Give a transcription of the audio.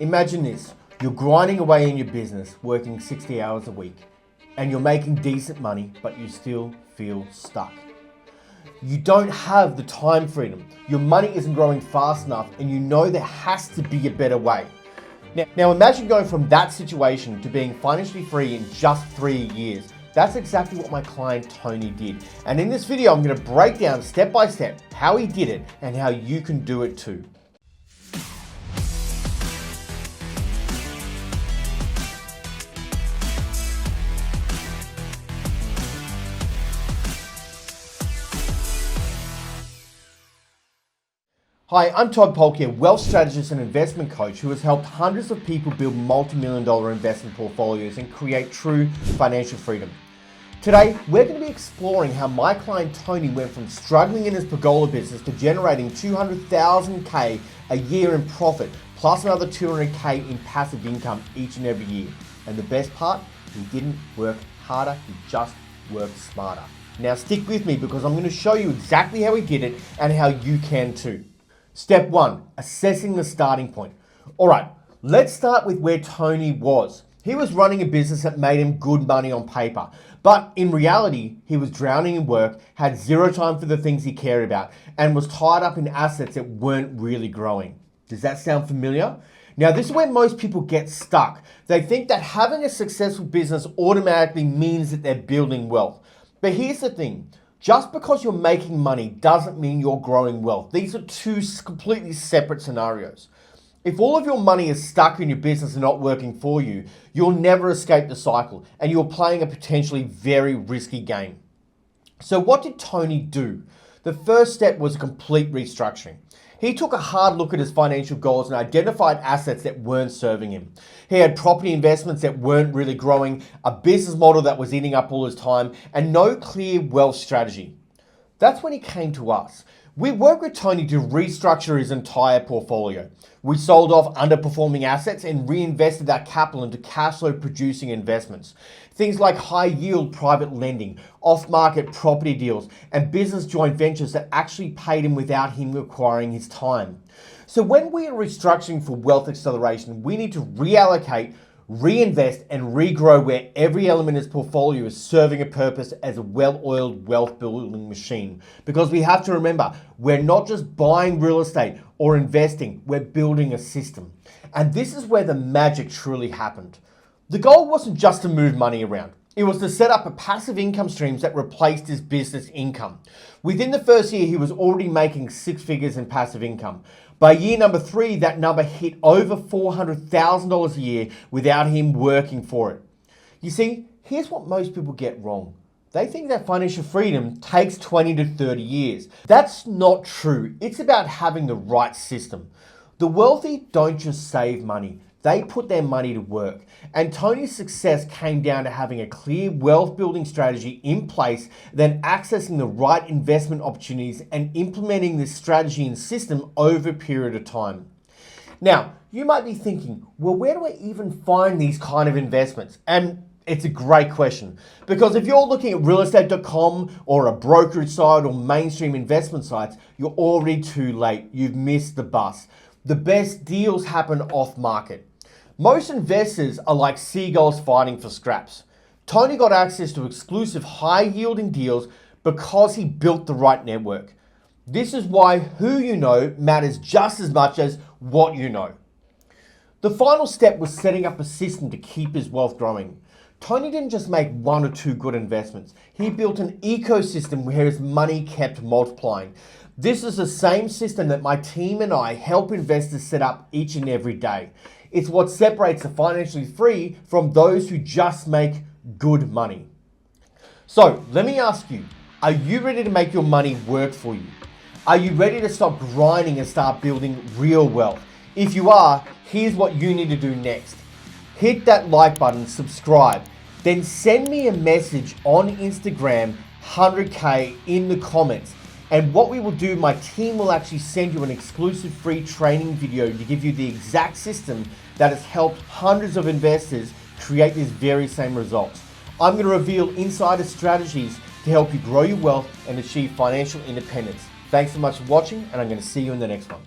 Imagine this, you're grinding away in your business, working 60 hours a week, and you're making decent money, but you still feel stuck. You don't have the time freedom, your money isn't growing fast enough, and you know there has to be a better way. Now imagine going from that situation to being financially free in just 3 years. That's exactly what my client Tony did. And in this video, I'm going to break down step by step how he did it and how you can do it too. Hi, I'm Todd Polke, a wealth strategist and investment coach who has helped hundreds of people build multi-million-dollar investment portfolios and create true financial freedom. Today, we're going to be exploring how my client Tony went from struggling in his pergola business to generating $200,000 a year in profit, plus another $200K in passive income each and every year. And the best part, he didn't work harder, he just worked smarter. Now stick with me because I'm going to show you exactly how he did it and how you can too. Step 1, assessing the starting point. All right, let's start with where Tony was. He was running a business that made him good money on paper, but in reality, he was drowning in work, had zero time for the things he cared about, and was tied up in assets that weren't really growing. Does that sound familiar? Now, this is where most people get stuck. They think that having a successful business automatically means that they're building wealth. But here's the thing. Just because you're making money doesn't mean you're growing wealth. These are two completely separate scenarios. If all of your money is stuck in your business and not working for you, you'll never escape the cycle and you're playing a potentially very risky game. So what did Tony do? The first step was a complete restructuring. He took a hard look at his financial goals and identified assets that weren't serving him. He had property investments that weren't really growing, a business model that was eating up all his time, and no clear wealth strategy. That's when he came to us. We worked with Tony to restructure his entire portfolio. We sold off underperforming assets and reinvested that capital into cash flow producing investments. Things like high yield private lending, off-market property deals, and business joint ventures that actually paid him without him requiring his time. So when we are restructuring for wealth acceleration, we need to reallocate, reinvest, and regrow where every element of his portfolio is serving a purpose as a well-oiled wealth building machine. Because we have to remember, we're not just buying real estate or investing, we're building a system. And this is where the magic truly happened. The goal wasn't just to move money around. It was to set up a passive income streams that replaced his business income. Within the first year, he was already making 6 figures in passive income. By year number 3, that number hit over $400,000 a year without him working for it. You see, here's what most people get wrong. They think that financial freedom takes 20 to 30 years. That's not true. It's about having the right system. The wealthy don't just save money. They put their money to work. And Tony's success came down to having a clear wealth building strategy in place, then accessing the right investment opportunities and implementing this strategy and system over a period of time. Now, you might be thinking, well, where do I even find these kind of investments? And it's a great question, because if you're looking at realestate.com or a brokerage site or mainstream investment sites, you're already too late. You've missed the bus. The best deals happen off market. Most investors are like seagulls fighting for scraps. Tony got access to exclusive high-yielding deals because he built the right network. This is why who you know matters just as much as what you know. The final step was setting up a system to keep his wealth growing. Tony didn't just make 1 or 2 good investments. He built an ecosystem where his money kept multiplying. This is the same system that my team and I help investors set up each and every day. It's what separates the financially free from those who just make good money. So let me ask you, are you ready to make your money work for you? Are you ready to stop grinding and start building real wealth? If you are, here's what you need to do next. Hit that like button, subscribe, then send me a message on Instagram, 100K in the comments. And what we will do, my team will actually send you an exclusive free training video to give you the exact system that has helped hundreds of investors create these very same results. I'm going to reveal insider strategies to help you grow your wealth and achieve financial independence. Thanks so much for watching, and I'm going to see you in the next one.